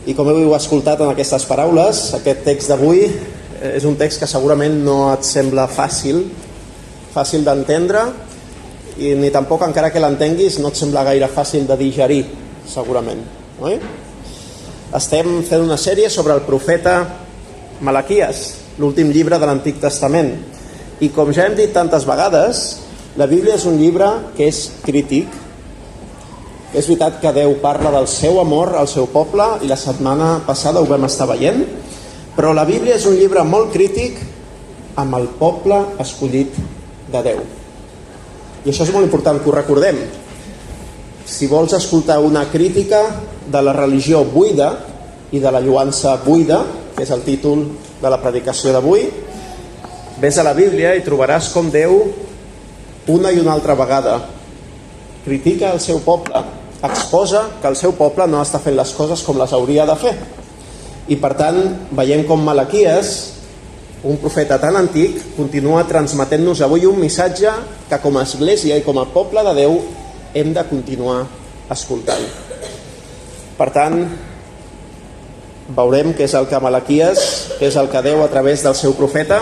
I com heu escoltat en aquestes paraules, aquest text d'avui és un text que segurament no et sembla fàcil d'entendre, i ni tampoc, encara que l'entenguis, no et sembla gaire fàcil de digerir, segurament. Oi? Estem fent una sèrie sobre el profeta Malaquies, l'últim llibre de l'Antic Testament. I com ja hem dit tantes vegades, la Bíblia és un llibre que és crític. És veritat que Déu parla del seu amor al seu poble, i la setmana passada ho vam estar veient, però la Bíblia és un llibre molt crític amb el poble escollit de Déu. I això és molt important que ho recordem. Si vols escoltar una crítica de la religió buida i de la lloança buida, que és el títol de la predicació d'avui, ves a la Bíblia i trobaràs com Déu una i una altra vegada critica el seu poble, exposa que el seu poble no està fent les coses com les hauria de fer. I per tant veiem com Malaquies, un profeta tan antic, continua transmetent-nos avui un missatge que com a església i com a poble de Déu hem de continuar escoltant. Per tant, veurem què és el que Malaquies, què és el que Déu a través del seu profeta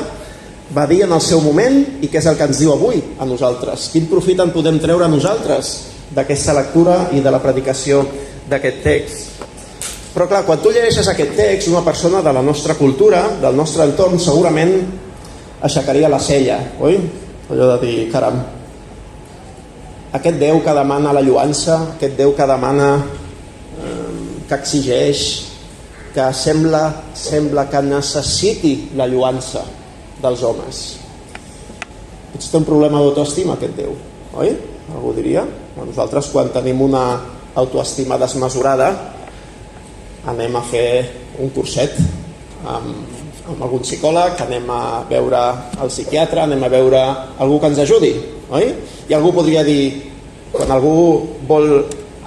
va dir en el seu moment i què és el que ens diu avui a nosaltres. Quin profit en podem treure a nosaltres d'aquesta lectura i de la predicació d'aquest text? Però clar, quan tu llegeixes aquest text, una persona de la nostra cultura, del nostre entorn, segurament aixecaria la cella, oi? Allò de dir, caram, aquest Déu que demana la lloança, aquest Déu que demana, que exigeix, que sembla que necessiti la lloança dels homes. Potser té un problema d'autoestima aquest Déu, oi? Algú diria. Nosaltres, quan tenim una autoestima desmesurada, anem a fer un curset amb algun psicòleg, anem a veure el psiquiatre, anem a veure algú que ens ajudi, oi? I algú podria dir, quan algú vol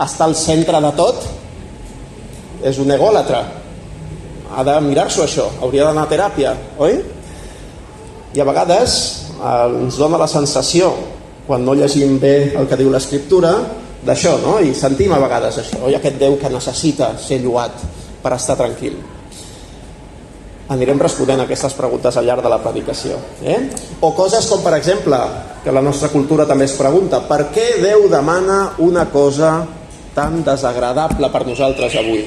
estar al centre de tot, és un egòlatre, ha de mirar-s'ho això, hauria d'anar a teràpia, oi? I a vegades ens dona la sensació, quan no llegim bé el que diu l'Escriptura, d'això, no? I sentim a vegades això, oi? Aquest Déu que necessita ser lloat per estar tranquil. Anirem responent aquestes preguntes al llarg de la predicació. O coses com, per exemple, que la nostra cultura també es pregunta, per què Déu demana una cosa tan desagradable per nosaltres avui,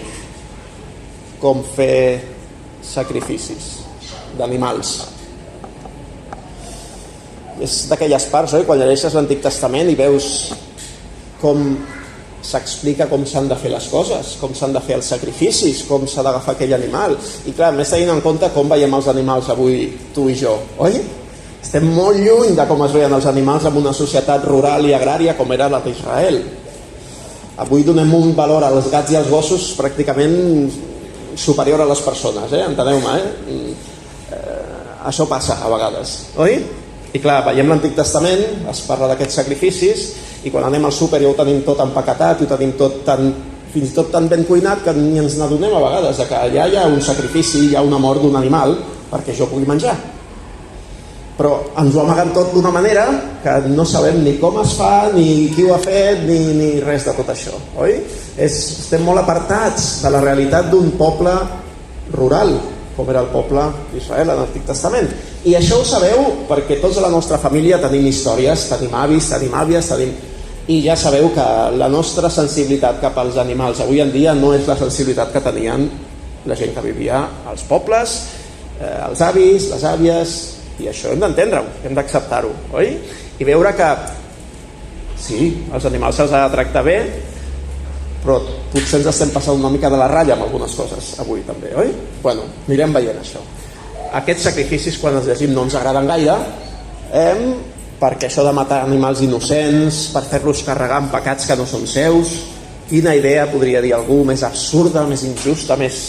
com fer sacrificis d'animals? És d'aquelles parts, oi? Quan llegeixes l'Antic Testament i veus com s'explica com s'han de fer les coses, com s'han de fer els sacrificis, com s'ha d'agafar aquell animal. I clar, més tenint en compte com veiem els animals avui tu i jo, oi? Estem molt lluny de com es veien els animals en una societat rural i agrària com era la d'Israel. Avui donem un valor als gats i als gossos pràcticament superior a les persones, enteneu-me, això passa a vegades, oi? I clar, veiem l'Antic Testament, es parla d'aquests sacrificis, i quan anem al súper ja ho tenim tot empaquetat, i ho tenim tot fins i tot tan ben cuinat que ni ens n'adonem a vegades de que allà hi ha un sacrifici, hi ha una mort d'un animal perquè jo pugui menjar. Però ens ho amaguen tot d'una manera que no sabem ni com es fa, ni qui ho ha fet, ni res de tot això, oi? Estem molt apartats de la realitat d'un poble rural, com era el poble d'Israel en l'Antic Testament. I això ho sabeu perquè tots a la nostra família tenim històries, tenim avis, tenim àvies, i ja sabeu que la nostra sensibilitat cap als animals avui en dia no és la sensibilitat que tenien la gent que vivia als pobles, els avis, les àvies, i això hem d'entendre-ho, hem d'acceptar-ho, oi? I veure que sí, els animals se'ls ha de tractar bé, però potser ens estem passant una mica de la ratlla amb algunes coses avui també, oi? Bueno, anirem veient això. Aquests sacrificis, quan els llegim, no ens agraden gaire, perquè això de matar animals innocents, per fer-los carregar amb pecats que no són seus, quina idea, podria dir algú, més absurda, més injusta, més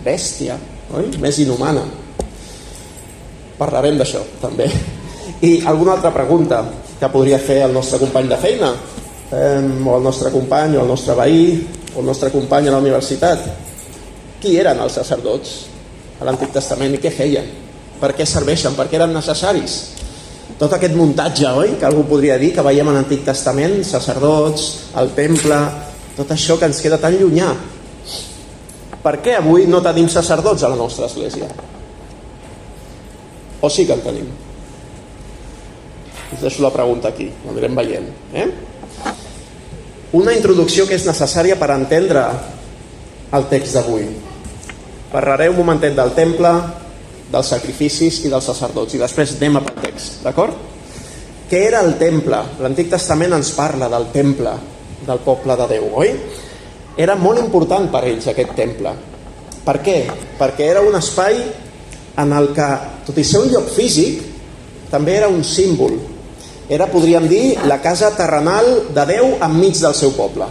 bèstia, oi? Més inhumana. Parlarem d'això, també. I alguna altra pregunta que podria fer el nostre company de feina, o el nostre company, o el nostre veí, o el nostre company a la universitat. Qui eren els sacerdots a l'Antic Testament i què feien? Per què serveixen? Per què eren necessaris? Tot aquest muntatge, oi? Que algú podria dir que veiem a l'Antic Testament, sacerdots, el temple, tot això que ens queda tan llunyà. Per què avui no tenim sacerdots a la nostra església? O sí que en tenim? Us deixo la pregunta aquí, ho anirem veient. Una introducció que és necessària per entendre el text d'avui. Parlaré un momentet del temple, dels sacrificis i dels sacerdots, i després anem a pel text, d'acord? Què era el temple? L'Antic Testament ens parla del temple del poble de Déu, oi? Era molt important per ells aquest temple. Per què? Perquè era un espai en el que, tot i ser un lloc físic, també era un símbol. Era, podríem dir, la casa terrenal de Déu enmig del seu poble.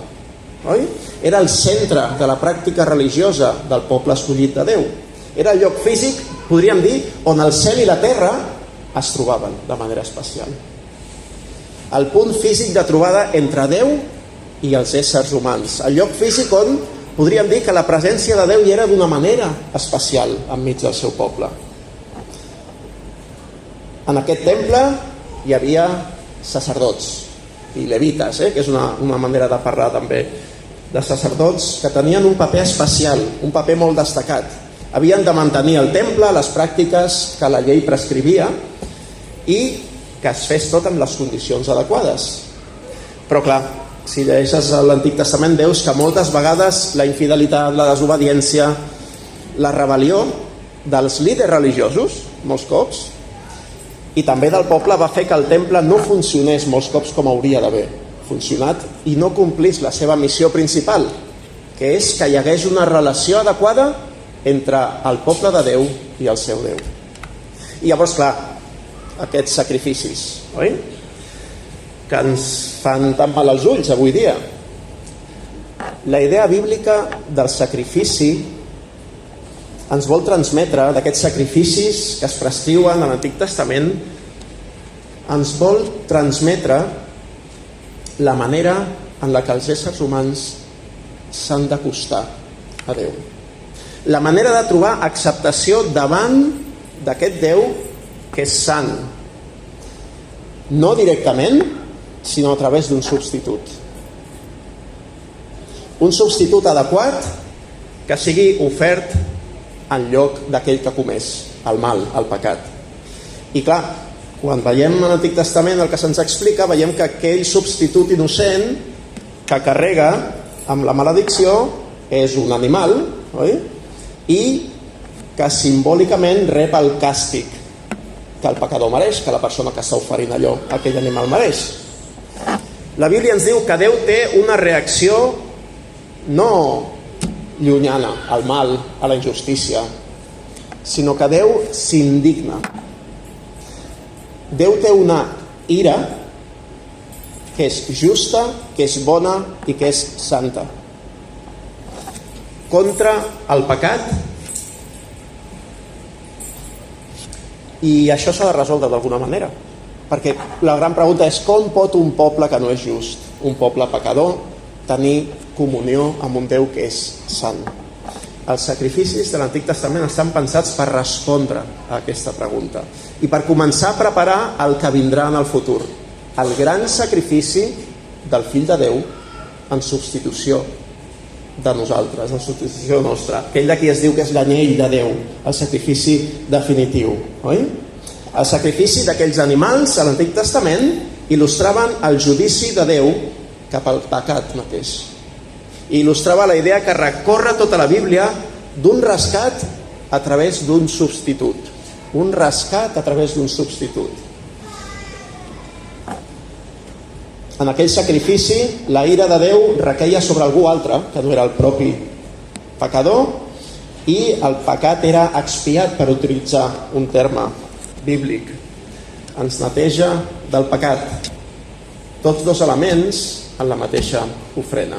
Oi? Era el centre de la pràctica religiosa del poble escollit de Déu. Era el lloc físic, podríem dir, on el cel i la terra es trobaven de manera especial. El punt físic de trobada entre Déu i els éssers humans. El lloc físic on podríem dir que la presència de Déu hi era d'una manera especial enmig del seu poble. En aquest temple hi havia sacerdots i levites, que és una manera de parlar també de sacerdots que tenien un paper especial, un paper molt destacat. Havien de mantenir el temple, les pràctiques que la llei prescrivia i que es fes tot amb les condicions adequades. Però clar, si llegeixes l'Antic Testament veus que moltes vegades la infidelitat, la desobediència, la rebel·lió dels líders religiosos, molts cops, i també del poble va fer que el temple no funcionés molts cops com hauria d'haver funcionat i no complís la seva missió principal, que és que hi hagués una relació adequada entre el poble de Déu i el seu Déu. I llavors, clar, aquests sacrificis, oi? Que ens fan tan mal als ulls avui dia. La idea bíblica del sacrifici ens vol transmetre, d'aquests sacrificis que es prescriuen a l'Antic Testament, ens vol transmetre la manera en la que els éssers humans s'han d'acostar a Déu. La manera de trobar acceptació davant d'aquest Déu que és sant. No directament, sinó a través d'un substitut. Un substitut adequat que sigui ofert en lloc d'aquell que comés el mal, el pecat. I clar, quan veiem en l'Antic Testament el que se'ns explica, veiem que aquell substitut innocent que carrega amb la maledicció és un animal, oi? I que simbòlicament rep el càstig que el pecador mereix, que la persona que està oferint allò, aquell animal mereix. La Bíblia ens diu que Déu té una reacció no llunyana al mal, a la injustícia, sinó que Déu s'indigna. Déu té una ira que és justa, que és bona i que és santa. Contra el pecat, i això s'ha de resoldre d'alguna manera. Perquè la gran pregunta és com pot un poble que no és just, un poble pecador, tenir comunió amb un Déu que és sant? Els sacrificis de l'Antic Testament estan pensats per respondre a aquesta pregunta i per començar a preparar el que vindrà en el futur, el gran sacrifici del Fill de Déu en substitució de nosaltres, en substitució nostra, aquell de qui es diu que és l'anyell de Déu, el sacrifici definitiu, oi? El sacrifici d'aquells animals a l'Antic Testament il·lustraven el judici de Déu cap al pecat mateix. I il·lustrava la idea que recorre tota la Bíblia d'un rescat a través d'un substitut. Un rescat a través d'un substitut. En aquell sacrifici, la ira de Déu requeia sobre algú altre, que no era el propi pecador, i el pecat era expiat, per utilitzar un terme bíblic. Ens neteja del pecat. Tots dos elements en la mateixa ofrena.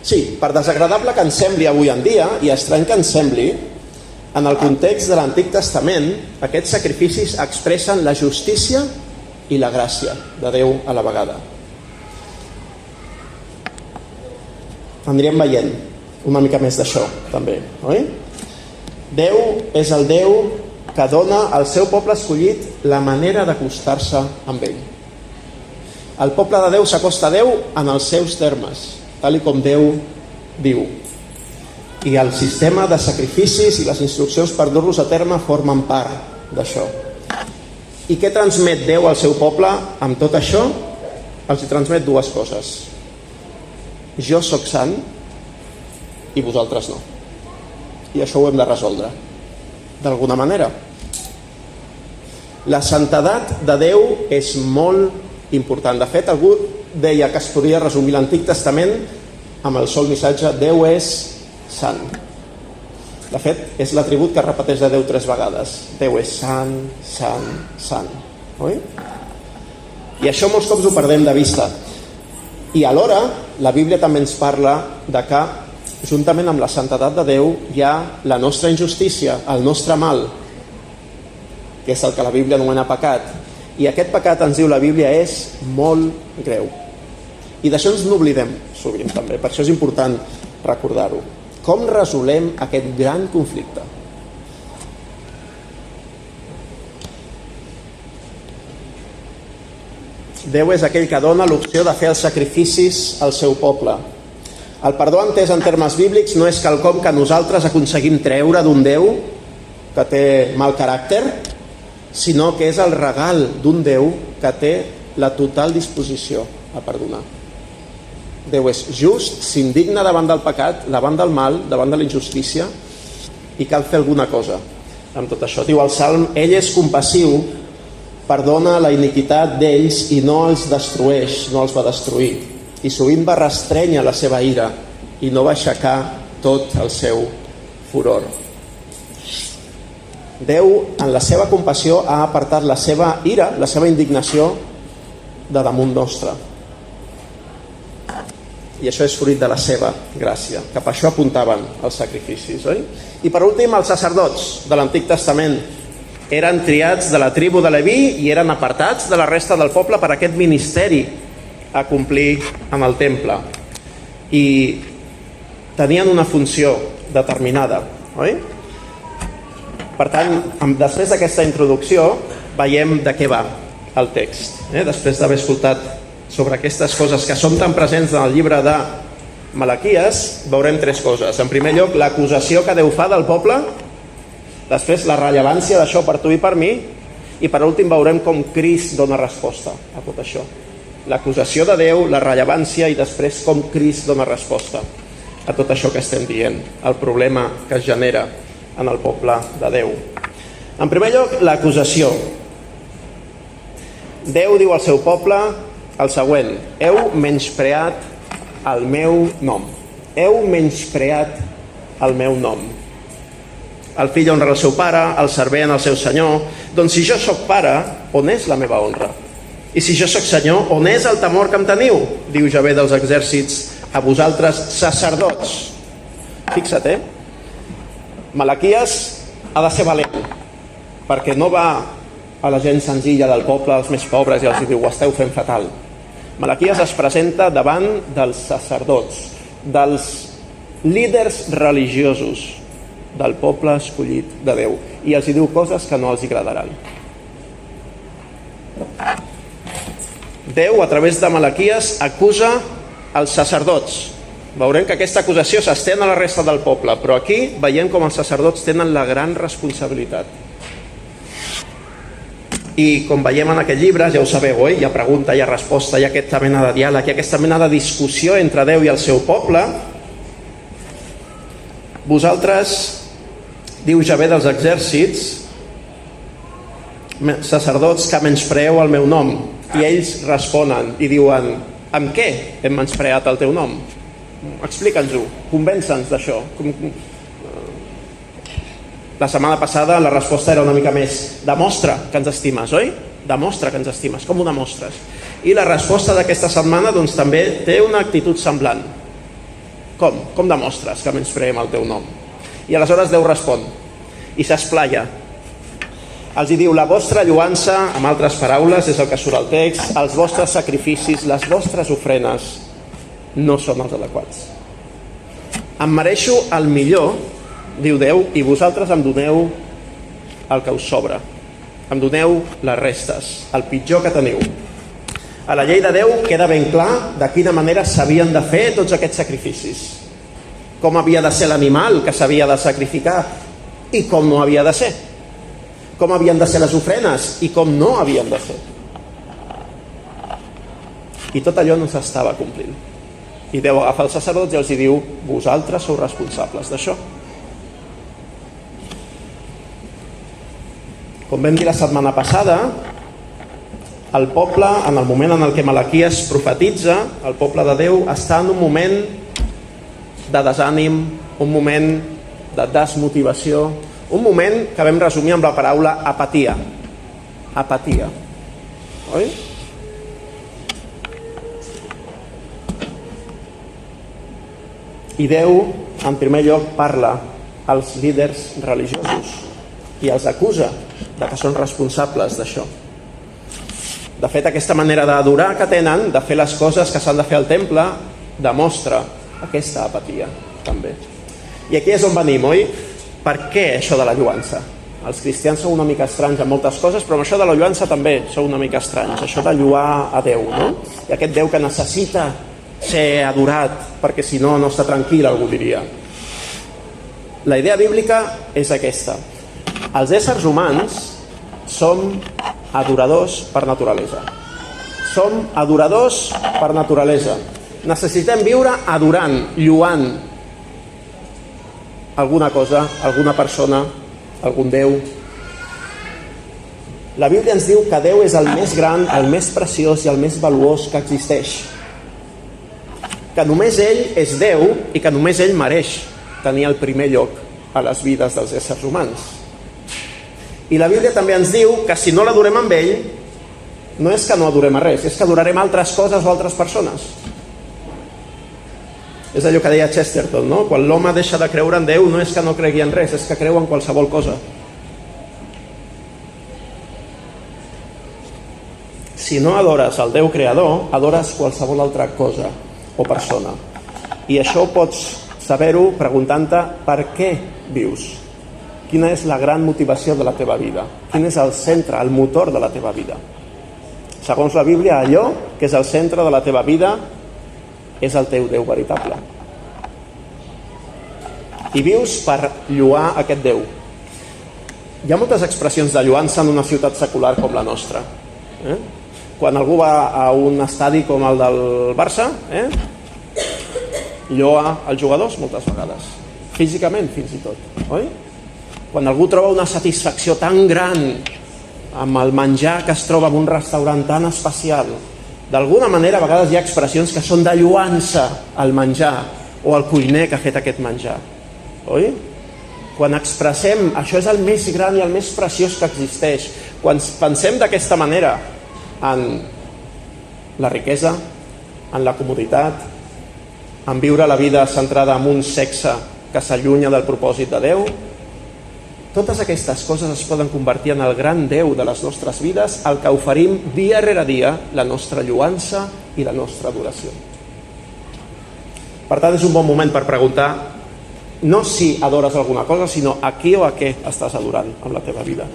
Sí, per desagradable que ens sembli avui en dia, i estrany que ens sembli, en el context de l'Antic Testament, aquests sacrificis expressen la justícia i la gràcia de Déu a la vegada. Anirem veient una mica més d'això, també, oi? Déu és el Déu que dona al seu poble escollit la manera d'acostar-se amb ell. El poble de Déu s'acosta a Déu en els seus termes, tal com Déu diu. I el sistema de sacrificis i les instruccions per dur-los a terme formen part d'això. I què transmet Déu al seu poble amb tot això? Els transmet dues coses. Jo sóc sant i vosaltres no. I això ho hem de resoldre d'alguna manera. La santedat de Déu és molt important. De fet, algú deia que es podria resumir l'Antic Testament amb el sol missatge: Déu és sant. De fet, és l'atribut que es repeteix de Déu 3 vegades. Déu és sant, sant, sant. Oi? I això molts cops ho perdem de vista. I alhora, la Bíblia també ens parla de que, juntament amb la santedat de Déu, hi ha la nostra injustícia, el nostre mal, que és el que la Bíblia anomena pecat. I aquest pecat, ens diu la Bíblia, és molt greu. I d'això ens n'oblidem sovint també, per això és important recordar-ho. Com resolem aquest gran conflicte? Déu és aquell que dona l'opció de fer els sacrificis al seu poble. El perdó entès en termes bíblics no és quelcom que nosaltres aconseguim treure d'un Déu que té mal caràcter, sinó que és el regal d'un Déu que té la total disposició a perdonar. Déu és just, s'indigna davant del pecat, davant del mal, davant de la injustícia, i cal fer alguna cosa amb tot això. Diu el Salm: ell és compassiu, perdona la iniquitat d'ells i no els destrueix, no els va destruir. I sovint va restrènyer la seva ira i no va aixecar tot el seu furor. Déu, en la seva compassió, ha apartat la seva ira, la seva indignació, de damunt nostre. I això és fruit de la seva gràcia. Cap a això apuntaven els sacrificis, oi? I per últim, els sacerdots de l'Antic Testament eren triats de la tribu de Leví i eren apartats de la resta del poble per aquest ministeri a complir en el temple. I tenien una funció determinada, oi? Per tant, després d'aquesta introducció, veiem de què va el text. Després d'haver escoltat sobre aquestes coses que són tan presents en el llibre de Malaquies, veurem tres coses. En primer lloc, l'acusació que Déu fa del poble, després la rellevància d'això per tu i per mi, i per últim veurem com Crist dona resposta a tot això. L'acusació de Déu, la rellevància i després com Crist dona resposta a tot això que estem dient, el problema que es genera en el poble de Déu. En primer lloc, l'acusació. Déu diu al seu poble el següent: heu menyspreat el meu nom. Heu menyspreat el meu nom. El fill honra el seu pare, el servent el seu senyor. Doncs si jo sóc pare, on és la meva honra? I si jo sóc senyor, on és el temor que em teniu? Diu Javé dels exèrcits a vosaltres, sacerdots. Fixa't, Malaquies ha de ser valent, perquè no va a la gent senzilla del poble, als més pobres, i els diu: ho esteu fent fatal. Malaquies es presenta davant dels sacerdots, dels líders religiosos del poble escollit de Déu, i els diu coses que no els agradaran. Déu, a través de Malaquies, acusa els sacerdots. Veurem que aquesta acusació s'estén a la resta del poble, però aquí veiem com els sacerdots tenen la gran responsabilitat. I com veiem en aquest llibre, ja ho sabeu, hi ha pregunta, hi ha resposta, hi ha aquesta mena de diàleg, hi ha aquesta mena de discussió entre Déu i el seu poble. Vosaltres, diu Javé dels exèrcits, sacerdots que menyspreeu el meu nom. I ells responen i diuen: amb què hem menyspreat el teu nom? Explica'ns-ho, convença'ns d'això. La setmana passada la resposta era una mica més: demostra que ens estimes, oi? Demostra que ens estimes. Com ho demostres? I la resposta d'aquesta setmana doncs també té una actitud semblant. Com? Com demostres que menyspreem el teu nom? I aleshores Déu respon i s'esplaia. Els hi diu: la vostra lloança, amb altres paraules, és el que surt al text, els vostres sacrificis, les vostres ofrenes no són els adequats. Em mereixo el millor, diu Déu, i vosaltres em doneu el que us sobra. Em doneu les restes, el pitjor que teniu. A la llei de Déu queda ben clar de quina manera s'havien de fer tots aquests sacrificis. com havia de ser l'animal que s'havia de sacrificar i com no havia de ser, com havien de ser les ofrenes i com no havien de ser. I tot allò no s'estava complint. I Déu agafa els sacerdots i els diu: vosaltres sou responsables d'això. Com vam dir la setmana passada, el poble, en el moment en el que Malaquies profetitza, el poble de Déu està en un moment de desànim, un moment de desmotivació, un moment que vam resumir amb la paraula apatia. Apatia. Oi? I Déu, en primer lloc, parla als líders religiosos i els acusa de que són responsables d'això. De fet, aquesta manera d'adorar que tenen, de fer les coses que s'han de fer al temple, demostra aquesta apatia, també. I aquí és on venim, oi? Per què això de la lloança? Els cristians són una mica estranys en moltes coses, però amb això de la lloança també són una mica estranys. Això de lloar a Déu, no? I aquest Déu que necessita ser adorat, perquè si no, no està tranquil, algú diria. La idea bíblica és aquesta. Els éssers humans som adoradors per naturalesa. Som adoradors per naturalesa. Necessitem viure adorant, lloant alguna cosa, alguna persona, algun Déu. La Bíblia ens diu que Déu és el més gran, el més preciós i el més valuós que existeix. Que només ell és Déu i que només ell mereix tenir el primer lloc a les vides dels éssers humans. I la Bíblia també ens diu que si no l'adorem amb ell, no és que no adorem a res, és que adorarem altres coses o altres persones. És allò que deia Chesterton, no? Quan l'home deixa de creure en Déu, no és que no cregui en res, és que creu en qualsevol cosa. Si no adores el Déu creador, adores qualsevol altra cosa o persona. I això pots saber-ho preguntant-te per què vius. Quina és la gran motivació de la teva vida? Quin és el centre, el motor de la teva vida? Segons la Bíblia, allò que és el centre de la teva vida és el teu Déu veritable. I vius per lloar aquest Déu. Hi ha moltes expressions de lloança en una ciutat secular com la nostra. Quan algú va a un estadi com el del Barça, lloa els jugadors moltes vegades. Físicament, fins i tot. Oi? Quan algú troba una satisfacció tan gran amb el menjar que es troba en un restaurant tan especial, d'alguna manera a vegades hi ha expressions que són de lloança al menjar o al cuiner que ha fet aquest menjar. Oi? Quan expressem això és el més gran i el més preciós que existeix, quan pensem d'aquesta manera en la riquesa, en la comoditat, en viure la vida centrada en un sexe que s'allunya del propòsit de Déu, totes aquestes coses es poden convertir en el gran Déu de les nostres vides, al que oferim dia rere dia la nostra lloança i la nostra adoració. Per tant, és un bon moment per preguntar no si adores alguna cosa, sinó a qui o a què estàs adorant en la teva vida.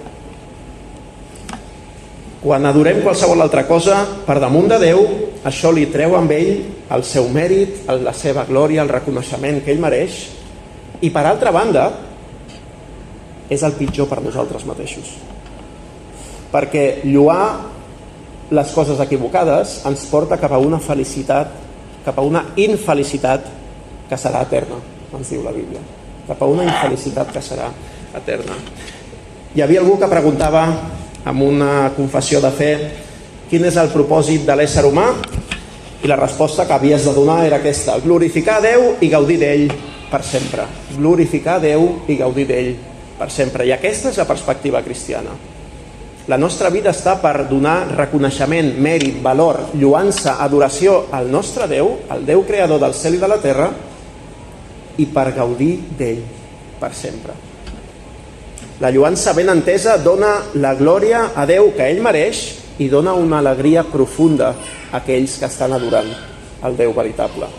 Quan adorem qualsevol altra cosa per damunt de Déu, això li treu amb ell el seu mèrit, la seva glòria, el reconeixement que ell mereix, i per altra banda, és el pitjor per nosaltres mateixos. Perquè lloar les coses equivocades ens porta cap a una felicitat, cap a una infelicitat que serà eterna, ens diu la Bíblia. Cap a una infelicitat que serà eterna. Hi havia algú que preguntava amb una confessió de fe quin és el propòsit de l'ésser humà, i la resposta que havies de donar era aquesta: glorificar Déu i gaudir d'ell per sempre. Glorificar Déu i gaudir d'ell per sempre. I aquesta és la perspectiva cristiana. La nostra vida està per donar reconeixement, mèrit, valor, lloança, adoració al nostre Déu, al Déu creador del cel i de la terra, i per gaudir d'ell per sempre. La lloança ben entesa dona la glòria a Déu que ell mereix i dona una alegria profunda a aquells que estan adorant el Déu veritable.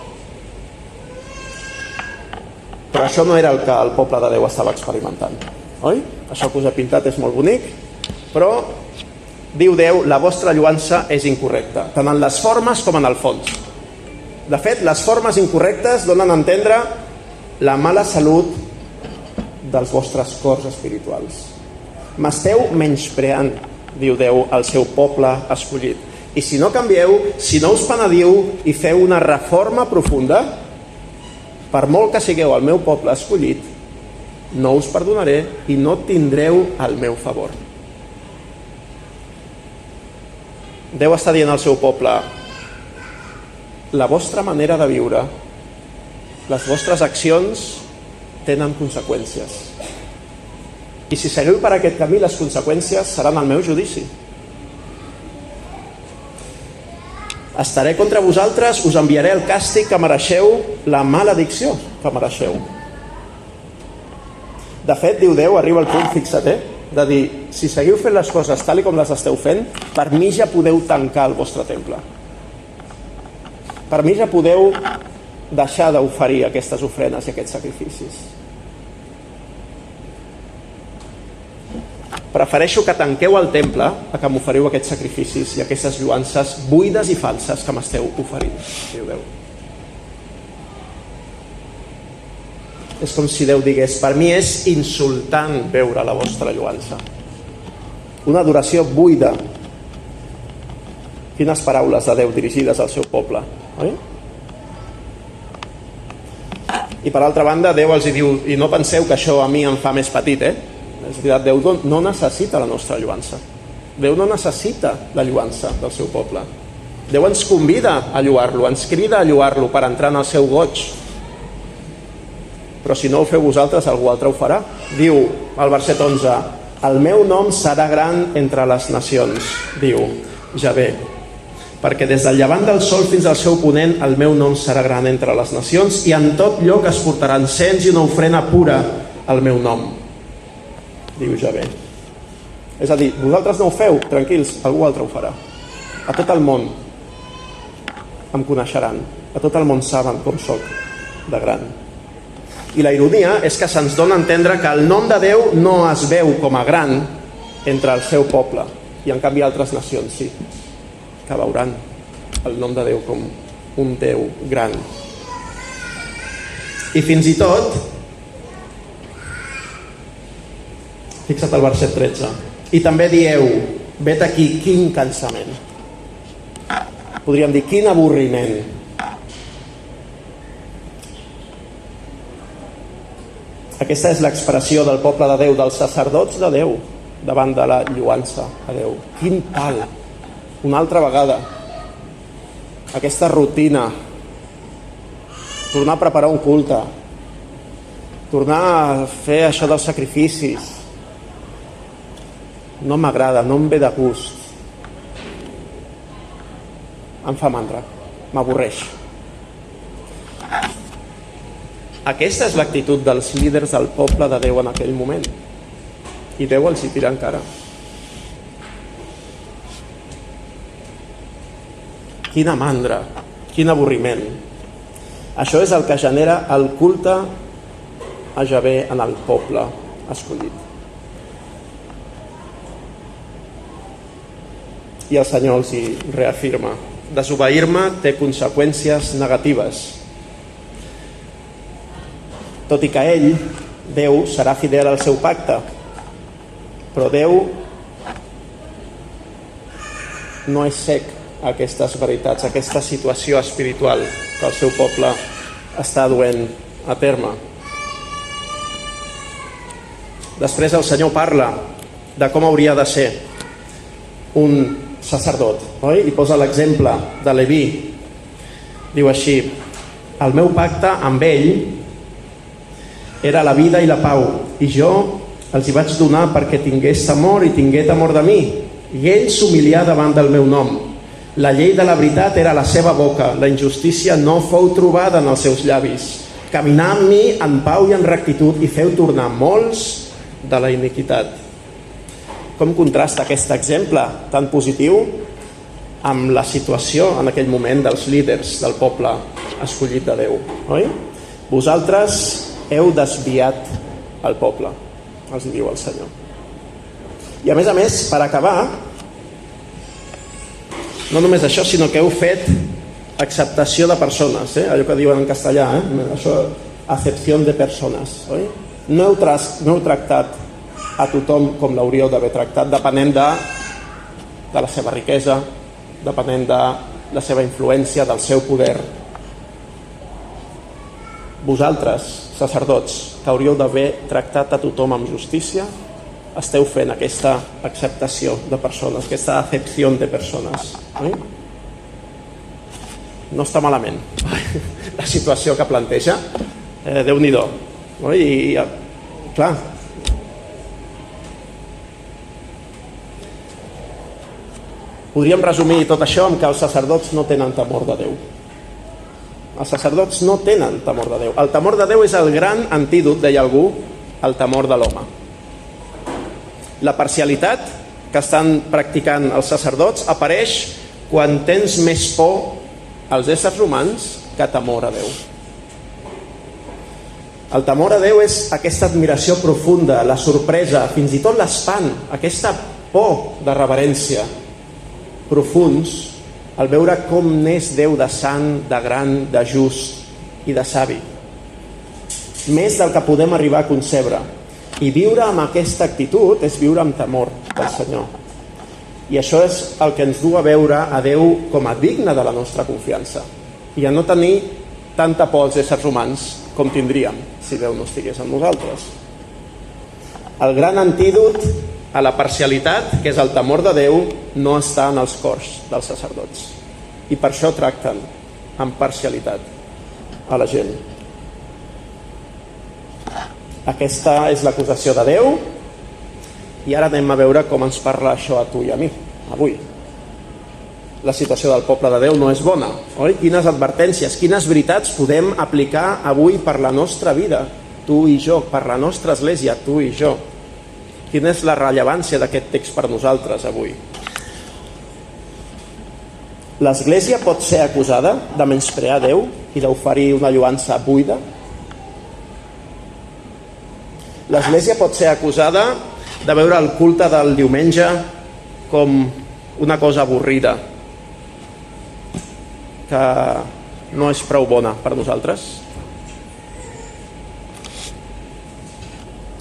Però això no era el que el poble de Déu estava experimentant, oi? Això que us he pintat és molt bonic, però diu Déu, la vostra lloança és incorrecta, tant en les formes com en el fons. De fet, les formes incorrectes donen a entendre la mala salut dels vostres cors espirituals. M'esteu menyspreant, diu Déu, al seu poble escollit. I si no canvieu, si no us penediu i feu una reforma profunda, per molt que sigueu el meu poble escollit, no us perdonaré i no tindreu el meu favor. Déu està dient al seu poble: la vostra manera de viure, les vostres accions tenen conseqüències. I si seguiu per aquest camí, les conseqüències seran el meu judici. Estaré contra vosaltres, us enviaré el càstig que mereixeu, la maledicció que mereixeu. De fet, diu Déu, arriba al punt, fixa't, de dir, si seguiu fent les coses tal com les esteu fent, per mi ja podeu tancar el vostre temple. Per mi ja podeu deixar d'oferir aquestes ofrenes i aquests sacrificis. Prefereixo que tanqueu el temple a que m'oferiu aquests sacrificis i aquestes lloances buides i falses que m'esteu oferint, diu Déu. És com si Déu digués: per mi és insultant veure la vostra lloança. Una adoració buida. Quines paraules de Déu dirigides al seu poble, oi? I per altra banda, Déu els diu: i no penseu que això a mi em fa més petit, És veritat, Déu no necessita la nostra lloança. Déu no necessita la lloança del seu poble. Déu ens convida a lloar-lo, ens crida a lloar-lo per entrar en el seu goig. Però si no ho feu vosaltres, algú altre ho farà. Diu al verset 11: el meu nom serà gran entre les nacions, diu Javé, perquè des del llevant del sol fins al seu ponent el meu nom serà gran entre les nacions, i en tot lloc es portarà encens i una ofrena pura al meu nom, diu Javé. És a dir, vosaltres no ho feu, tranquils, algú altre ho farà. A tot el món em coneixeran, a tot el món saben com sóc de gran. I la ironia és que se'ns dona a entendre que el nom de Déu no es veu com a gran entre el seu poble, i en canvi altres nacions sí, que veuran el nom de Déu com un Déu gran. I fins i tot, fixa't al verset 13, i també dieu: vet aquí, quin cansament. Podríem dir, quin avorriment. Aquesta és l'expressió del poble de Déu, dels sacerdots de Déu, davant de la lloança a Déu. Quin pal! Una altra vegada, aquesta rutina, tornar a preparar un culte, tornar a fer això dels sacrificis, no m'agrada, no em ve de gust, em fa mandra, m'avorreix. Aquesta és l'actitud dels líders del poble de Déu en aquell moment, i Déu els hi tira encara. Quina mandra, quin avorriment. Això és el que genera el culte a Javé en el poble escollit. I el Senyor els hi reafirma: desobeir-me té conseqüències negatives. Tot i que ell, Déu, serà fidel al seu pacte, però Déu no és cec a aquestes veritats, a aquesta situació espiritual que el seu poble està duent a terme. Després el Senyor parla de com hauria de ser un sacerdot, oi? I posa l'exemple de Leví. Diu així: el meu pacte amb ell era la vida i la pau, i jo els hi vaig donar perquè tingués temor i tingué temor de mi, i ell s'humilià davant del meu nom. La llei de la veritat era a la seva boca, la injustícia no fou trobada en els seus llavis. Caminà amb mi en pau i en rectitud, i feu tornar molts de la iniquitat. Com contrasta aquest exemple tan positiu amb la situació en aquell moment dels líders del poble escollit de Déu, oi? Vosaltres heu desviat el poble, els diu el Senyor. I a més, per acabar, no només això, sinó que heu fet acceptació de persones, allò que diuen en castellà, això acepció de persones, oi? No heu tractat a tothom com l'hauríeu d'haver tractat, depenent de la seva riquesa, depenent de la seva influència, del seu poder. Vosaltres, sacerdots, que hauríeu d'haver tractat a tothom amb justícia, esteu fent aquesta acceptació de persones, aquesta acepció de persones. Oi? No està malament la situació que planteja. Déu-n'hi-do. I clar, podríem resumir tot això amb que els sacerdots no tenen temor de Déu. Els sacerdots no tenen temor de Déu. El temor de Déu és el gran antídot, deia algú, al temor de l'home. La parcialitat que estan practicant els sacerdots apareix quan tens més por als éssers humans que temor a Déu. El temor a Déu és aquesta admiració profunda, la sorpresa, fins i tot l'espant, aquesta por de reverència profunds al veure com n'és Déu de sant, de gran, de just i de savi. Més del que podem arribar a concebre. I viure amb aquesta actitud és viure amb temor del Senyor. I això és el que ens du a veure a Déu com a digne de la nostra confiança i a no tenir tanta por als éssers humans com tindríem si Déu no estigués amb nosaltres. El gran antídot a la parcialitat, que és el temor de Déu, no està en els cors dels sacerdots. I per això tracten amb parcialitat a la gent. Aquesta és l'acusació de Déu, i ara anem a veure com ens parla això a tu i a mi, avui. La situació del poble de Déu no és bona, oi? Quines advertències, quines veritats podem aplicar avui per la nostra vida, tu i jo, per la nostra església, tu i jo. Quina és la rellevància d'aquest text per nosaltres avui? L'Església pot ser acusada de menysprear Déu i d'oferir una lloança buida? L'Església pot ser acusada de veure el culte del diumenge com una cosa avorrida, que no és prou bona per nosaltres?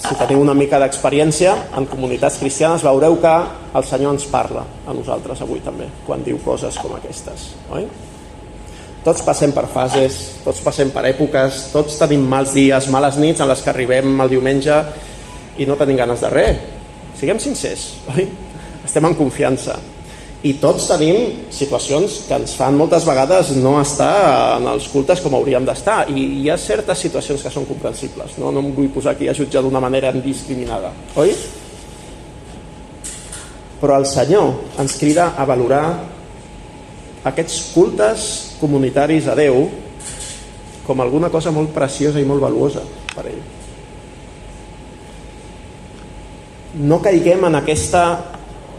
Si teniu una mica d'experiència en comunitats cristianes, veureu que el Senyor ens parla a nosaltres avui també, quan diu coses com aquestes, oi? Tots passem per fases, tots passem per èpoques, tots tenim mals dies, males nits en les que arribem el diumenge i no tenim ganes de res. Siguem sincers, oi? Estem en confiança. I tots tenim situacions que ens fan moltes vegades no estar en els cultes com hauríem d'estar. I hi ha certes situacions que són comprensibles. No em vull posar aquí a jutjar d'una manera indiscriminada, oi? Però el Senyor ens crida a valorar aquests cultes comunitaris a Déu com alguna cosa molt preciosa i molt valuosa per ell. No caiguem en aquesta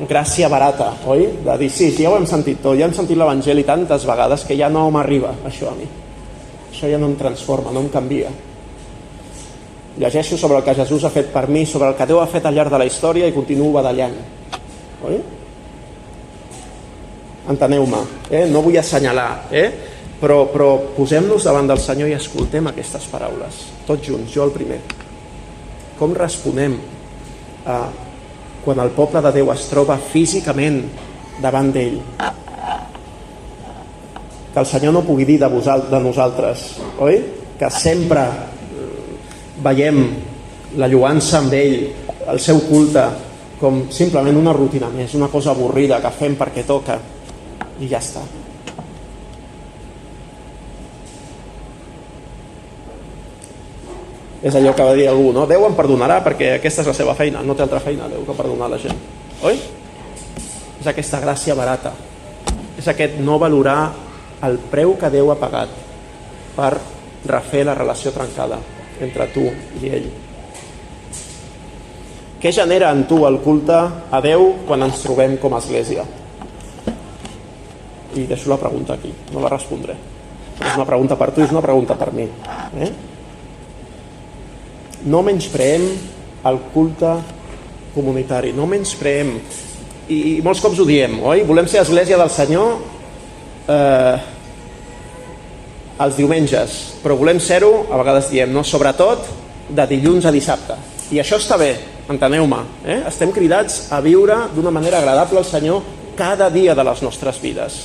gràcia barata, oi? De dir, sí, ja ho hem sentit tot, ja hem sentit l'Evangeli tantes vegades que ja no m'arriba això a mi. Això ja no em transforma, no em canvia. Llegeixo sobre el que Jesús ha fet per mi, sobre el que Déu ha fet al llarg de la història i continuo badallant. Oi? Enteneu-me, no vull assenyalar, però posem-nos davant del Senyor i escoltem aquestes paraules, tots junts, jo el primer. Com responem quan el poble de Déu es troba físicament davant d'ell? Que el Senyor no pugui dir de nosaltres, oi? Que sempre veiem la lloança amb ell, el seu culte, com simplement una rutina més, una cosa avorrida que fem perquè toca i ja està. És allò que va dir algú, no? Déu em perdonarà perquè aquesta és la seva feina, no té altra feina, Déu, que perdonar la gent. Oi? És aquesta gràcia barata. És aquest no valorar el preu que Déu ha pagat per refer la relació trencada entre tu i ell. Què genera en tu el culte a Déu quan ens trobem com a església? I deixo la pregunta aquí, no la respondré. És una pregunta per tu i és una pregunta per mi. No menyspreem el culte comunitari, no menyspreem, i molts cops ho diem, oi? Volem ser església del Senyor els diumenges, però volem ser-ho, a vegades diem, no? Sobretot de dilluns a dissabte. I això està bé, enteneu-me. Estem cridats a viure d'una manera agradable al Senyor cada dia de les nostres vides.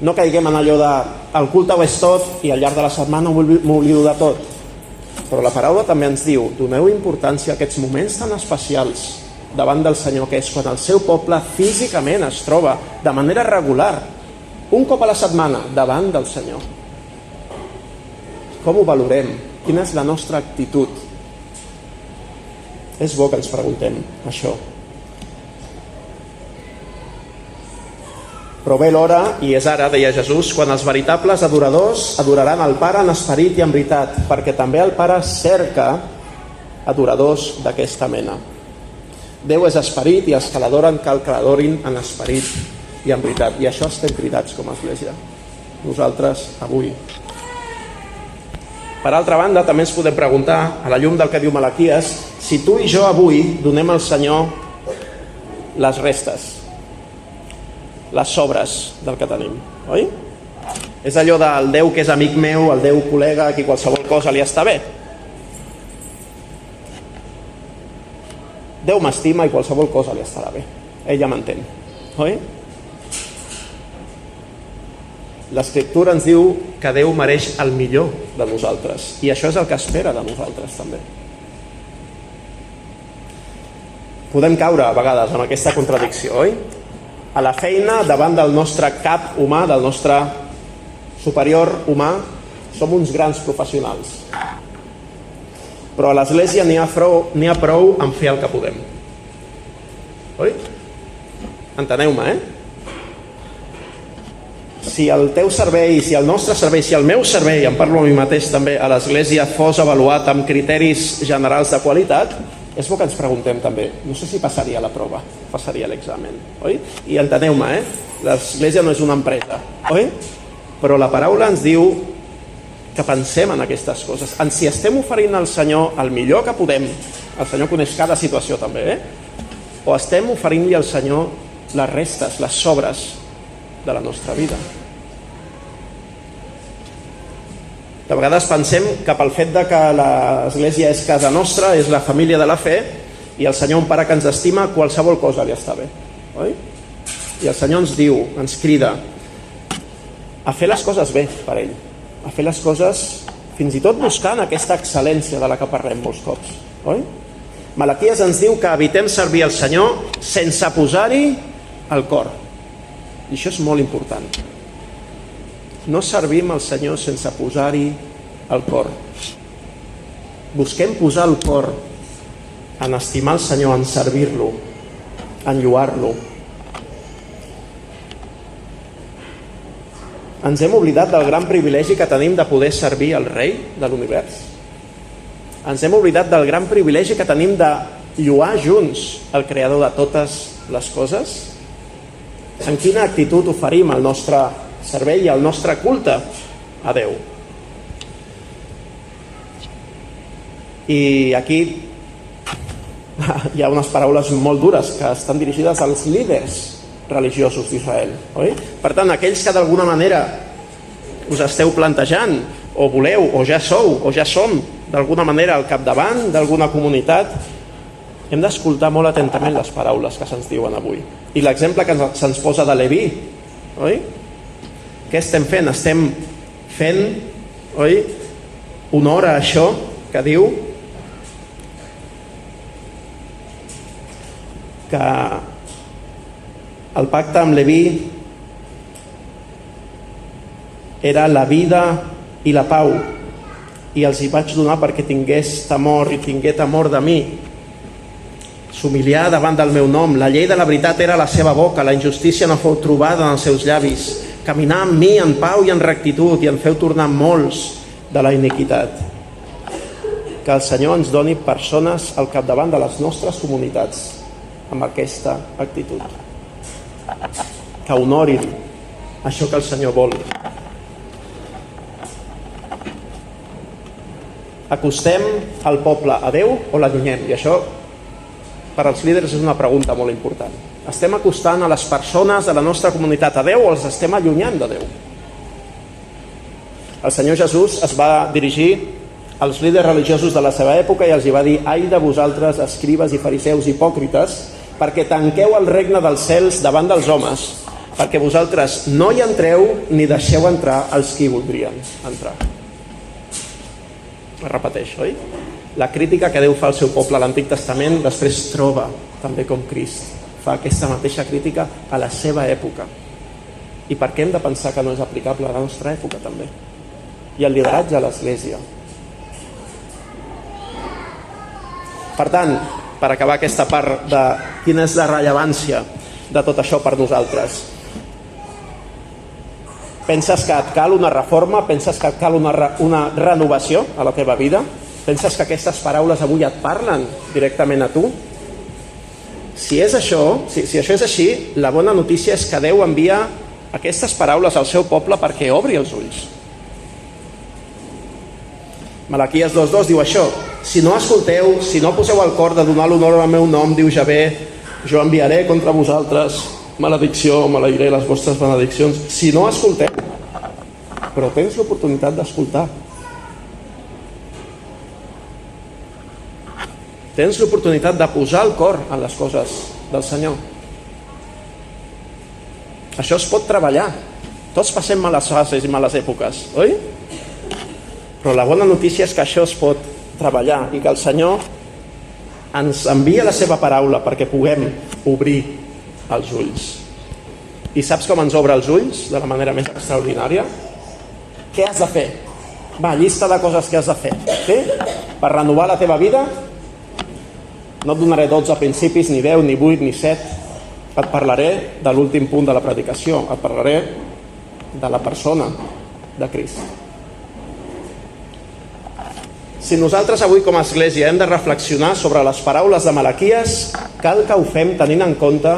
No caiguem en allò de el culte ho és tot i al llarg de la setmana m'oblido de tot. Però la paraula també ens diu, doneu importància a aquests moments tan especials davant del Senyor, que és quan el seu poble físicament es troba de manera regular, un cop a la setmana, davant del Senyor. Com ho valorem? Quina és la nostra actitud? És bo que ens preguntem això. Però ve l'hora, i és ara, deia Jesús, quan els veritables adoradors adoraran el Pare en esperit i en veritat, perquè també el Pare cerca adoradors d'aquesta mena. Déu és esperit i els que l'adoren cal que l'adorin en esperit i en veritat. I això estem cridats com a Església. Nosaltres avui. Per altra banda, també ens podem preguntar, a la llum del que diu Malaquies, si tu i jo avui donem al Senyor les restes, les sobres del que tenim, oi? És allò del Déu que és amic meu, el Déu col·lega, que qualsevol cosa li està bé. Déu m'estima i qualsevol cosa li estarà bé. Ell ja m'entén, oi? L'Escriptura ens diu que Déu mereix el millor de nosaltres i això és el que espera de nosaltres també. Podem caure a vegades en aquesta contradicció, oi? A la feina, davant del nostre cap humà, del nostre superior humà, som uns grans professionals. Però a l'Església n'hi ha prou en fer el que podem. Oi? Enteneu-me, Si el teu servei, si el nostre servei, si el meu servei, em parlo a mi mateix també, a l'Església fos avaluat amb criteris generals de qualitat, és bo que ens preguntem també, no sé si passaria la prova, passaria l'examen, oi? I enteneu-me, l'Església no és una empresa, oi? Però la paraula ens diu que pensem en aquestes coses, en si estem oferint al Senyor el millor que podem, el Senyor coneix cada situació també, o estem oferint-li al Senyor les restes, les sobres de la nostra vida. De vegades pensem que pel fet de que l'Església és casa nostra, és la família de la fe, i el Senyor, un pare que ens estima, qualsevol cosa li està bé, oi? I el Senyor ens diu, ens crida a fer les coses bé per ell, a fer les coses fins i tot buscant aquesta excel·lència de la que parlem molts cops, oi? Malaquies ens diu que evitem servir al Senyor sense posar-hi el cor, i això és molt important. No servim al Senyor sense posar-hi el cor. Busquem posar el cor en estimar el Senyor, en servir-lo, en lloar-lo. Ens hem oblidat del gran privilegi que tenim de poder servir al Rei de l'univers. Ens hem oblidat del gran privilegi que tenim de lloar junts el Creador de totes les coses. En quina actitud oferim el nostre servei i el nostre culte a Déu? I aquí hi ha unes paraules molt dures que estan dirigides als líders religiosos d'Israel, oi? Per tant, aquells que d'alguna manera us esteu plantejant, o voleu, o ja sou, o ja som d'alguna manera al capdavant d'alguna comunitat, hem d'escoltar molt atentament les paraules que se'ns diuen avui. I l'exemple que se'ns posa de Leví, oi? Què estem fent? Estem fent, oi, honor a això que diu que el pacte amb Leví era la vida i la pau, i els hi vaig donar perquè tingués temor i tingué temor de mi. S'humilià davant del meu nom, la llei de la veritat era la seva boca, la injustícia no fou trobada en els seus llavis. Caminar amb mi en pau i en rectitud, i en feu tornar molts de la iniquitat. Que el Senyor ens doni persones al capdavant de les nostres comunitats amb aquesta actitud, que honorin això que el Senyor vol. Acostem el poble a Déu o l'allunyem? I això per als líders és una pregunta molt important. Estem acostant a les persones de la nostra comunitat a Déu o els estem allunyant de Déu? El Senyor Jesús es va dirigir als líders religiosos de la seva època i els va dir: ai de vosaltres, escribes i fariseus hipòcrites, perquè tanqueu el regne dels cels davant dels homes, perquè vosaltres no hi entreu ni deixeu entrar els qui voldrien entrar. Es repeteix, oi? La crítica que Déu fa al seu poble a l'Antic Testament després troba també com Crist fa aquesta mateixa crítica a la seva època. I per què hem de pensar que no és aplicable a la nostra època també? I el lideratge a l'Església. Per tant, per acabar aquesta part de quina és la rellevància de tot això per nosaltres, penses que et cal una reforma? Penses que et cal una renovació a la teva vida? Penses que aquestes paraules avui et parlen directament a tu? Si és això, si això és així, la bona notícia és que Déu envia aquestes paraules al seu poble perquè obri els ulls. Malaquies 2:2 diu això: si no escolteu, si no poseu al cor de donar l'honor al meu nom, diu Javé, jo enviaré contra vosaltres maledicció, maleiré les vostres benediccions. Si no escolteu, però tens l'oportunitat d'escoltar. Tens l'oportunitat de posar el cor en les coses del Senyor. Això es pot treballar. Tots passem males fases i males èpoques, oi? Però la bona notícia és que això es pot treballar i que el Senyor ens envia la seva paraula perquè puguem obrir els ulls. I saps com ens obre els ulls? De la manera més extraordinària. Què has de fer? Va, llista de coses que has de fer. Sí? Per renovar la teva vida, no et donaré 12 principis, ni 10, ni 8, ni 7. Et parlaré de l'últim punt de la predicació. Et parlaré de la persona de Crist. Si nosaltres avui com a Església hem de reflexionar sobre les paraules de Malaquies, cal que ho fem tenint en compte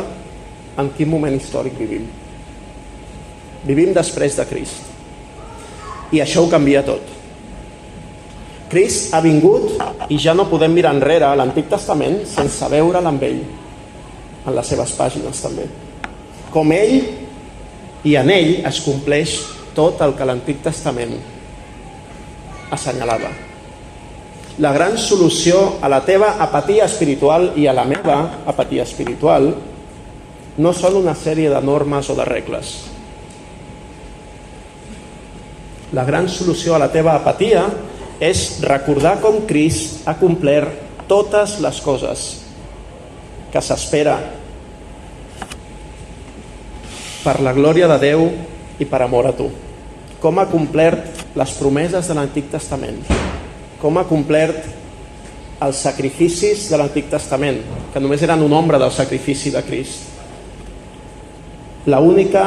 en quin moment històric vivim. Vivim després de Crist. I això ho canvia tot. Crist ha vingut i ja no podem mirar enrere a l'Antic Testament sense veure'l amb ell, en les seves pàgines també. Com ell i en ell es compleix tot el que l'Antic Testament assenyalava. La gran solució a la teva apatia espiritual i a la meva apatia espiritual no són una sèrie de normes o de regles. La gran solució a la teva apatia és recordar com Crist ha complert totes les coses que s'espera per la glòria de Déu i per amor a tu. Com ha complert les promeses de l'Antic Testament. Com ha complert els sacrificis de l'Antic Testament, que només eren una ombra del sacrifici de Crist. L'única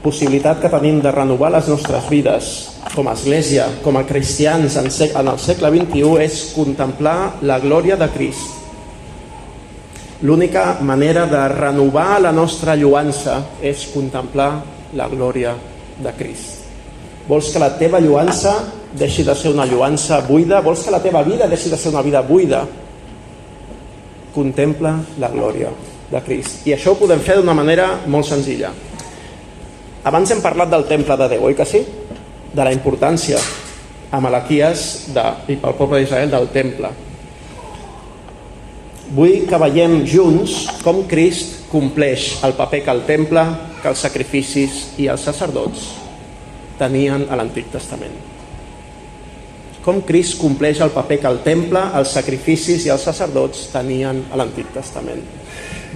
possibilitat que tenim de renovar les nostres vides com a Església, com a cristians en el segle XXI és contemplar la glòria de Crist. L'única manera de renovar la nostra lloança és contemplar la glòria de Crist. Vols que la teva lloança deixi de ser una lloança buida? Vols que la teva vida deixi de ser una vida buida? Contempla la glòria de Crist. I això ho podem fer d'una manera molt senzilla. Abans hem parlat del temple de Déu, oi que sí? De la importància a Malaquies i pel poble d'Israel del temple. Vull que veiem junts com Crist compleix el paper que el temple, que els sacrificis i els sacerdots tenien a l'Antic Testament. Com Crist compleix el paper que el temple, els sacrificis i els sacerdots tenien a l'Antic Testament.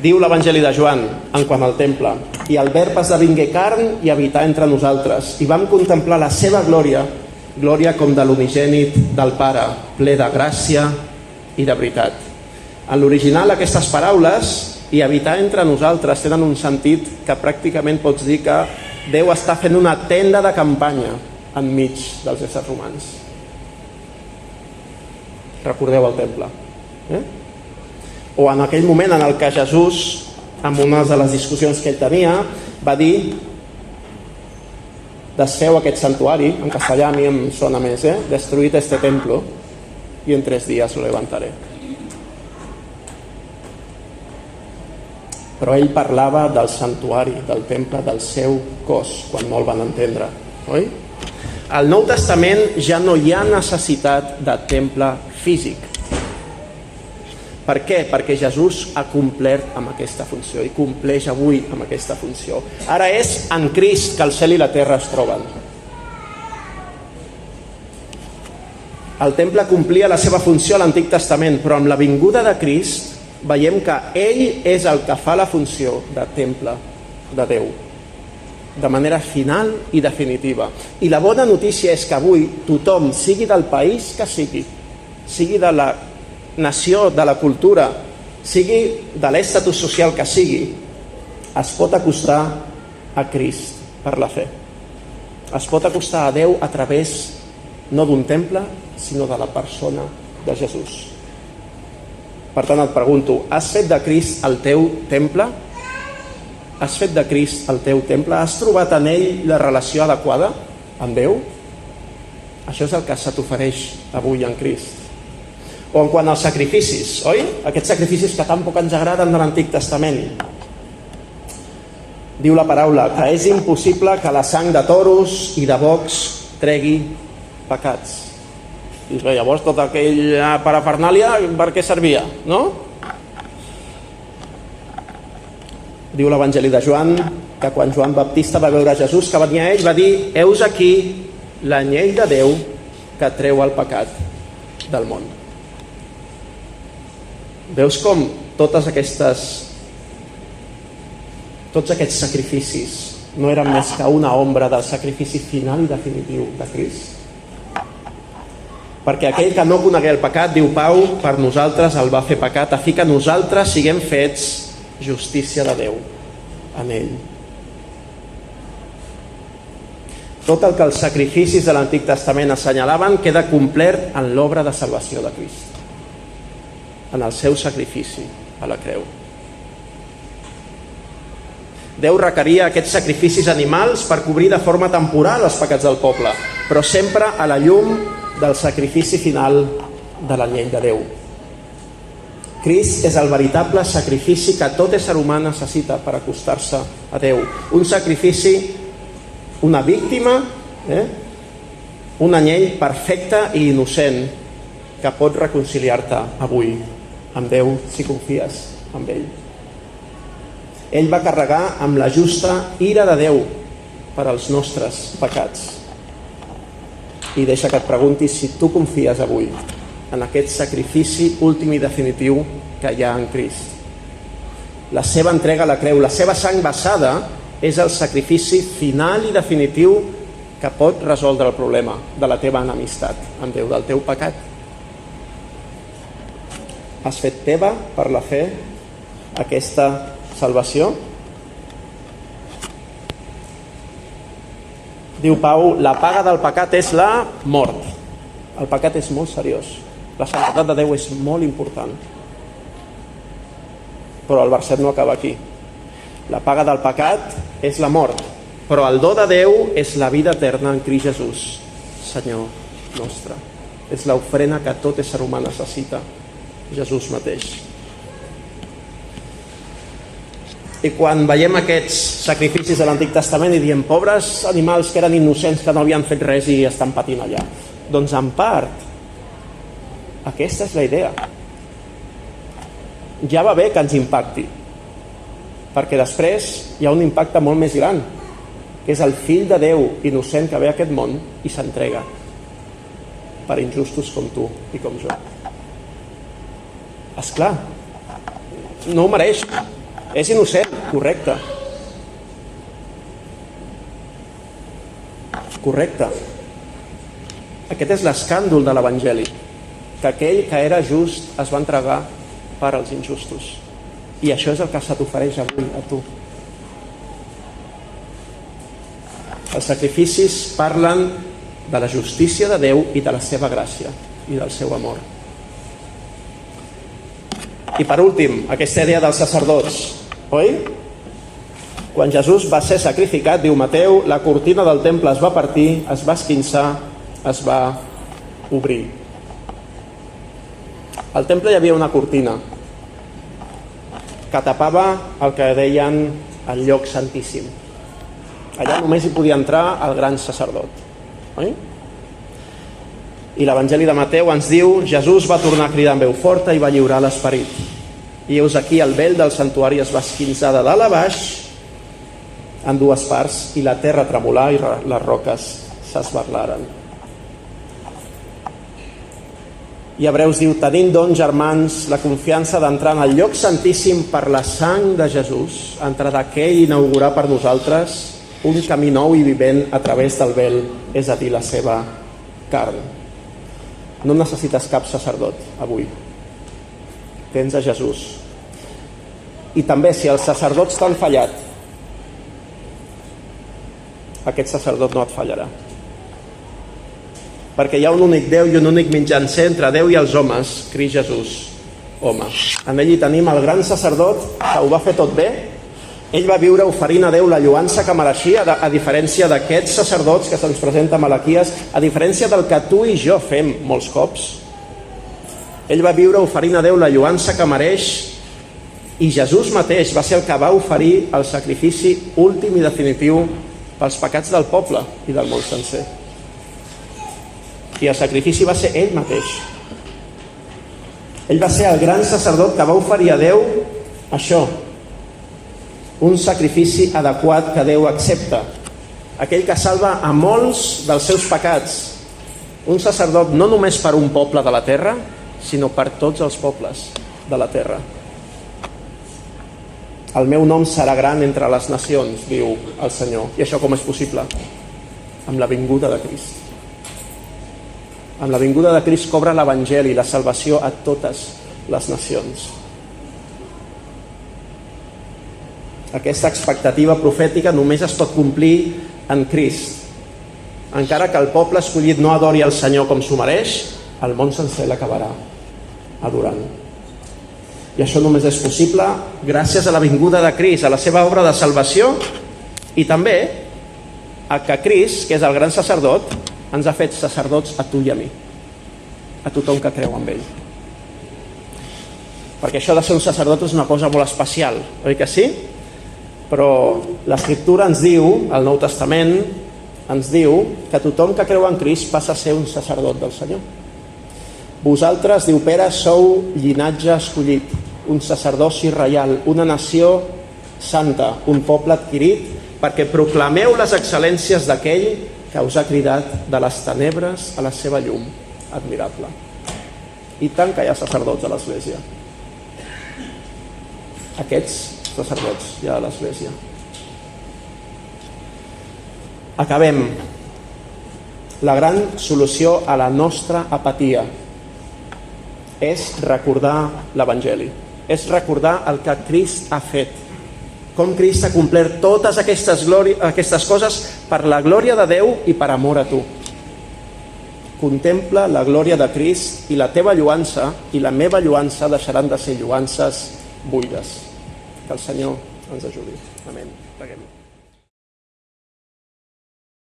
Diu l'Evangeli de Joan, en quant al temple: i el verb esdevingué carn i habità entre nosaltres, i vam contemplar la seva glòria, glòria com de l'unigènit del Pare, ple de gràcia i de veritat. En l'original, aquestes paraules, i habitar entre nosaltres, tenen un sentit que pràcticament pots dir que Déu està fent una tenda de campanya enmig dels éssers humans. Recordeu el temple. O en aquell moment en el que Jesús, en una de les discussions que ell tenia, va dir: desfeu aquest santuari, en castellà a mi em sona més, destruït este templo y en 3 días lo levantaré. Però ell parlava del santuari, del temple, del seu cos, quan no el van entendre, oi? Al Nou Testament ja no hi ha necessitat de temple físic. Per què? Perquè Jesús ha complert amb aquesta funció i compleix avui amb aquesta funció. Ara és en Crist que el cel i la terra es troben. El temple complia la seva funció a l'Antic Testament, però amb la vinguda de Crist veiem que ell és el que fa la funció de temple de Déu, de manera final i definitiva. I la bona notícia és que avui tothom, sigui del país que sigui de la nació, de la cultura, sigui de l'estatus social que sigui, es pot acostar a Crist per la fe. Es pot acostar a Déu a través no d'un temple, sinó de la persona de Jesús. Per tant, et pregunto, has fet de Crist el teu temple? Has fet de Crist el teu temple? Has trobat en ell la relació adequada amb Déu? Això és el que se t'ofereix avui en Crist. O en quant als sacrificis, oi? Aquests sacrificis que tan poc ens agraden de l'Antic Testament. Diu la paraula que és impossible que la sang de toros i de bocs tregui pecats. I llavors tota aquella parafernàlia per què servia, no? Diu l'Evangeli de Joan que quan Joan Baptista va veure Jesús que venia a ell, va dir: heus aquí l'anyell de Déu que treu el pecat del món. Veus com tots aquests sacrificis no eren més que una ombra del sacrifici final i definitiu de Crist? Perquè aquell que no conegué el pecat, diu Pau, per nosaltres el va fer pecat, a fi que nosaltres siguem fets justícia de Déu en ell. Tot el que els sacrificis de l'Antic Testament assenyalaven queda complert en l'obra de salvació de Crist, en el seu sacrifici a la creu. Déu requeria aquests sacrificis animals per cobrir de forma temporal els pecats del poble, però sempre a la llum del sacrifici final de l'anyell de Déu. Crist és el veritable sacrifici que tot ésser humà necessita per acostar-se a Déu. Un sacrifici, una víctima, un anyell perfecte i innocent que pot reconciliar-te avui amb Déu si confies en ell. Ell va carregar amb la justa ira de Déu per als nostres pecats. I deixa que et preguntis si tu confies avui en aquest sacrifici últim i definitiu que hi ha en Crist. La seva entrega a la creu, la seva sang vessada, és el sacrifici final i definitiu que pot resoldre el problema de la teva enemistat amb Déu, del teu pecat. Has fet teva per la fe aquesta salvació? Diu Pau, la paga del pecat és la mort. El pecat és molt seriós. La santedat de Déu és molt important. Però el verset no acaba aquí. La paga del pecat és la mort, però el do de Déu és la vida eterna en Crist Jesús, Senyor nostre. És l'ofrena que tot ésser humà necessita, Jesús mateix. I quan veiem aquests sacrificis de l'Antic Testament i diem pobres animals que eren innocents, que no havien fet res i estan patint allà, doncs en part aquesta és la idea. Ja va bé que ens impacti, perquè després hi ha un impacte molt més gran, que és el fill de Déu innocent que ve a aquest món i s'entrega per injustos com tu i com jo. Esclar, no ho mereix. És innocent, correcte. Correcte. Aquest és l'escàndol de l'Evangeli, que aquell que era just es va entregar per als injustos. I això és el que se t'ofereix avui a tu. Els sacrificis parlen de la justícia de Déu i de la seva gràcia i del seu amor. I per últim, aquesta idea dels sacerdots, oi? Quan Jesús va ser sacrificat, diu Mateu, la cortina del temple es va partir, es va esquinçar, es va obrir. Al temple hi havia una cortina que tapava el que deien el lloc santíssim. Allà només hi podia entrar el gran sacerdot. oi? I l'Evangeli de Mateu ens diu: Jesús va tornar a cridar amb veu forta i va lliurar l'esperit. I heus aquí el vel del santuari es va esquinçar de dalt a baix en dues parts, i la terra tremolà i les roques s'esberlaren. I Hebreus diu: tenint doncs, germans, la confiança d'entrar en el lloc santíssim per la sang de Jesús, entrarà aquell i inaugurarà per nosaltres un camí nou i vivent a través del vel, és a dir, la seva carn. No necessites cap sacerdot avui. Tens a Jesús. I també, si els sacerdots t'han fallat, aquest sacerdot no et fallarà. Perquè hi ha un únic Déu i un únic mitjancer entre Déu i els homes, Crist Jesús, home. En ell hi tenim el gran sacerdot que ho va fer tot bé. Ell va viure oferint a Déu la lloança que mereixia, a diferència d'aquests sacerdots que se'ns presenta a Malaquies, a diferència del que tu i jo fem molts cops. Ell va viure oferint a Déu la lloança que mereix, i Jesús mateix va ser el que va oferir el sacrifici últim i definitiu pels pecats del poble i del món sencer. I el sacrifici va ser ell mateix. Ell va ser el gran sacerdot que va oferir a Déu això, un sacrifici adequat que Déu accepta, aquell que salva a molts dels seus pecats, un sacerdot no només per un poble de la terra, sinó per tots els pobles de la terra. El meu nom serà gran entre les nacions, diu el Senyor. I això com és possible? Amb la vinguda de Crist. Amb la vinguda de Crist cobra l'Evangeli, la salvació a totes les nacions. Aquesta expectativa profètica només es pot complir en Crist. Encara que el poble escollit no adori el Senyor com s'ho mereix, el món sencer l'acabarà adorant. I això només és possible gràcies a la vinguda de Crist, a la seva obra de salvació, i també a que Crist, que és el gran sacerdot, ens ha fet sacerdots a tu i a mi, a tothom que creu en ell. Perquè això de ser un sacerdot és una cosa molt especial, oi que sí? Però l'Escriptura ens diu, el Nou Testament ens diu, que tothom que creu en Crist passa a ser un sacerdot del Senyor. Vosaltres, diu Pere, sou llinatge escollit, un sacerdoci reial, una nació santa, un poble adquirit, perquè proclameu les excel·lències d'aquell que us ha cridat de les tenebres a la seva llum admirable. I tant que hi ha sacerdots a l'Església. Aquests sacerdots hi ha a l'Església. Acabem. La gran solució a la nostra apatia és recordar l'Evangeli, és recordar el que Crist ha fet, com Crist ha complert totes aquestes coses per la glòria de Déu i per amor a tu. Contempla la glòria de Crist i la teva lloança i la meva lloança deixaran de ser lloances buides. Que el Senyor ens ajudi. Amén. Preguem.